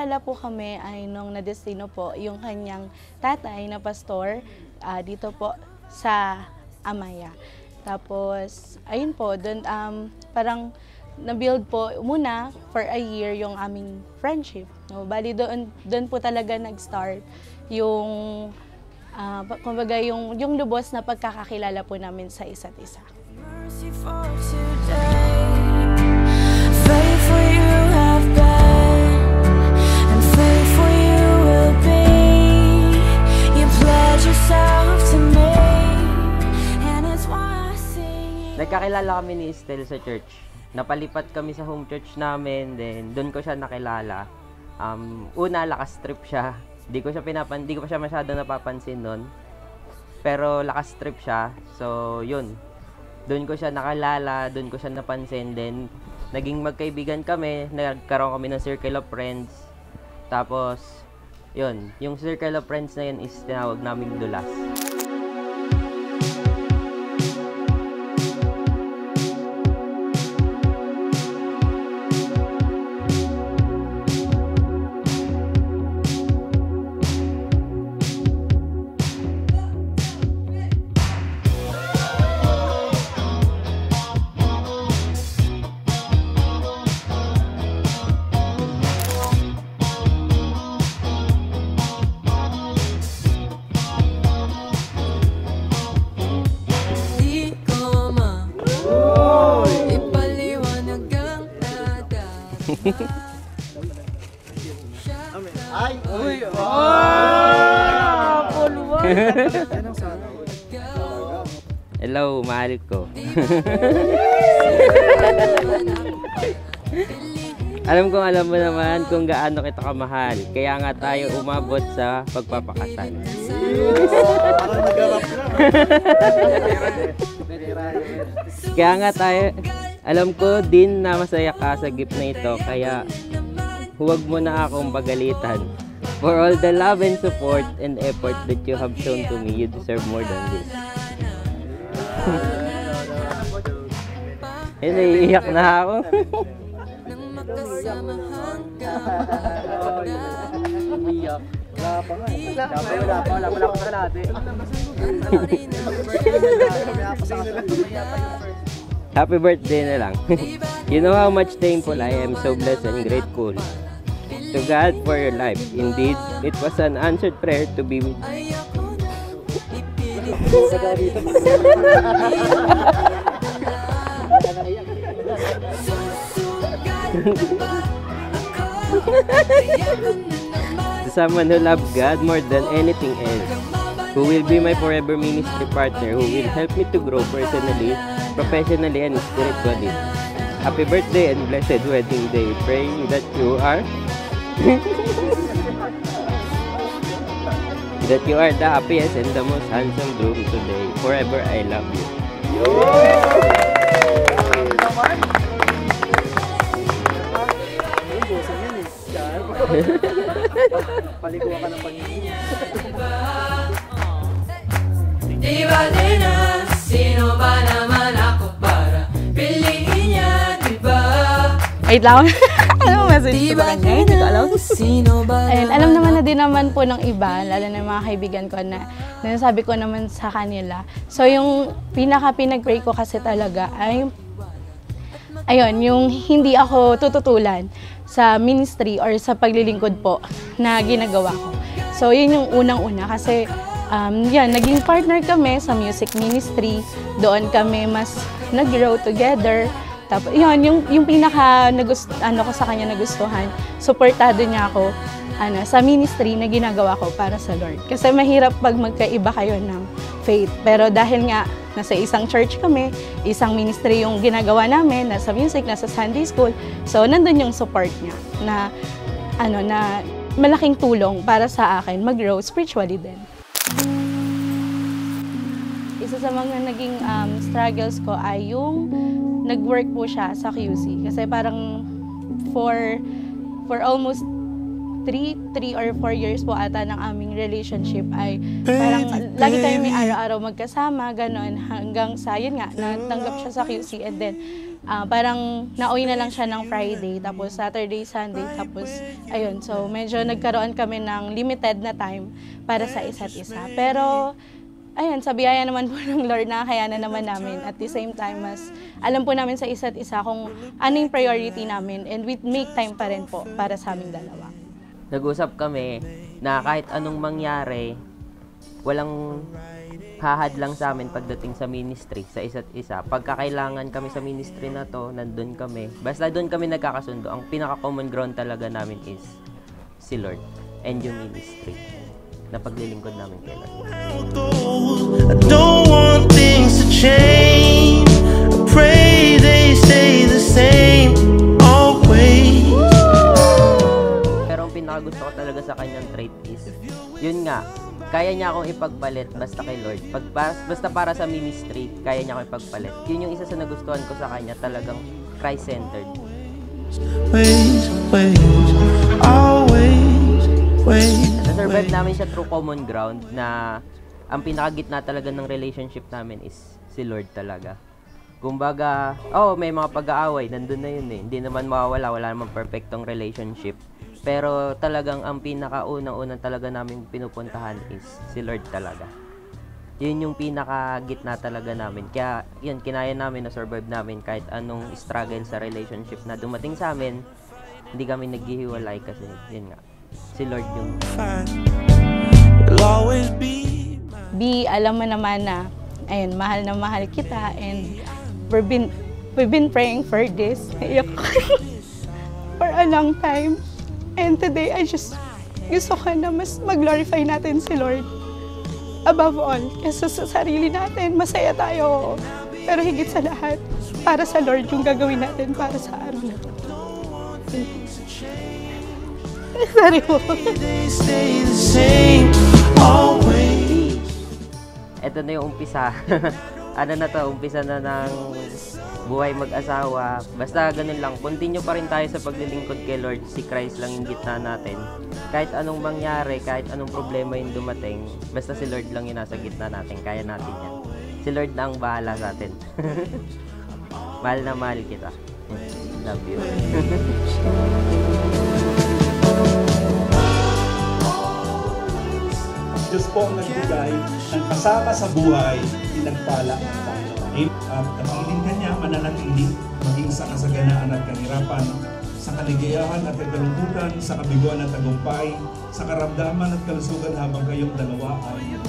nagkakilala po kami ay nung nadestino po yung kanyang tatay na pastor dito po sa Amaya. Tapos, ayun po, doon parang na-build po muna for a year yung aming friendship. No? Bali, doon po talaga nag-start yung, kumbaga, yung lubos na pagkakakilala po namin sa isa't isa. Nagkakilala kami ni Estel sa church. Napalipat kami sa home church namin, then doon ko siya nakilala. Una, lakas trip siya. Di ko pa siya masyado napapansin noon. Pero lakas trip siya. So, yun. Doon ko siya nakilala, doon ko siya napansin. Then, naging magkaibigan kami. Nagkaroon kami ng circle of friends. Tapos, yun. Yung circle of friends na yun is tinawag naming Dulas. Ay! Uy! Hello, mahal ko. Alam mo naman kung gaano kita kamahal. Kaya nga tayo umabot sa pagpapakasal. Kaya nga tayo, alam ko din na masaya ka sa gift na ito. Kaya huwag mo na akong pagalitan. For all the love and support and effort that you have shown to me, you deserve more than this. Naiiyak na ako. Wala pa sa natin. Happy birthday na lang. You know how much thankful I am, so blessed and grateful to God for your life. Indeed, it was an answered prayer to be with you. To someone who loves God more than anything else, who will be my forever ministry partner, who will help me to grow personally, professionally, and spiritually. Happy birthday and blessed wedding day. Praying that you are the happiest and the most handsome groom today. Forever, I love you. Palikuha ka ng Panginoon. Di bale na, sino ba naman ako para piliin niya, di ba? Wait lang. Ano message ko ba kanya? Hindi ko alam. Ayun, alam naman na din naman po ng iba, lalo na yung mga kaibigan ko na nasabi ko naman sa kanila. So yung pinag-pray ko kasi talaga ay, ayun, yung hindi ako tututulan sa ministry or sa paglilingkod po na ginagawa ko. So yun yung unang-una kasi yan, naging partner kami sa music ministry. Doon kami mas nag-grow together. Tapos yun, yung pinaka ko sa kanya nagustuhan, suportado niya ako sa ministry na ginagawa ko para sa Lord. Kasi mahirap pag magkaiba kayo ng faith. Pero dahil nga nasa isang church kami, isang ministry yung ginagawa namin, nasa music, nasa Sunday school. So nandun yung support niya na na malaking tulong para sa akin mag-grow spiritually din. Isa sa mga naging struggles ko ay yung nag-work po siya sa QC. Kasi parang for almost 3 or 4 years po ata ng aming relationship ay parang lagi kami may araw-araw magkasama, ganon, hanggang sa, yun nga, natanggap siya sa QC and then parang nauwi na lang siya ng Friday, tapos Saturday, Sunday, tapos ayun, so medyo nagkaroon kami ng limited na time para sa isa't isa. Pero ayun, sa biyaya naman po ng Lord, nakakayanan naman namin. At the same time, mas alam po namin sa isa't isa kung ano yung priority namin and we make time pa rin po para sa aming dalawa. Nag-usap kami na kahit anong mangyari, walang hahad lang sa amin pagdating sa ministry, sa isa't isa. Pagkakailangan kami sa ministry na to, nandun kami. Basta doon kami nagkakasundo. Ang pinaka-common ground talaga namin is si Lord and yung ministry na paglilingkod namin kay Lord. I don't want things to change. I pray they stay the same always. Pero ang pinakagusto ko talaga sa kanyang trait is, yun nga, kaya niya akong ipagpalit basta kay Lord. Basta para sa ministry, kaya niya akong ipagpalit. Yun yung isa sa nagustuhan ko sa kanya, talagang Christ-centered. Nasurvive namin siya through common ground na ang pinakagitna talaga ng relationship namin is si Lord talaga. Kumbaga, may mga pag-aaway, nandun na yun eh. Hindi naman mawawala, wala naman perfectong relationship. Pero talagang ang pinakaunang-unang talaga namin pinupuntahan is si Lord talaga. Yun yung pinakagitna talaga namin. Kaya yun, kinaya namin na survive namin kahit anong struggle sa relationship na dumating sa amin. Hindi kami naghihiwalay kasi yun nga, si Lord yung... B, alam mo naman na, ayun, mahal na mahal kita and we've been praying for this for a long time. And today, I just gusto ko na mas mag-glorify natin si Lord. Above all, kasi sa sarili natin, masaya tayo. Pero higit sa lahat, para sa Lord yung gagawin natin para sa araw na ito. Sorry po. Ito na yung umpisa. Umpisa na ng buhay mag-asawa. Basta ganun lang, continue pa rin tayo sa paglilingkod kay Lord. Si Christ lang yung gitna natin. Kahit anong mangyari, kahit anong problema yung dumating, basta si Lord lang yung nasa gitna natin. Kaya natin yan. Si Lord na ang bahala sa atin. Mahal na mahal kita. Love you. Diyos po ang nagbigay ng kasama sa buhay, pinagpala ang Panginoon. Kapiling ka niya, mananatili, maging sa kasaganaan at kahirapan, sa kaligayahan at kalungkutan, sa kabiguan at tagumpay, sa karamdaman at kalusugan habang kayong dalawa ay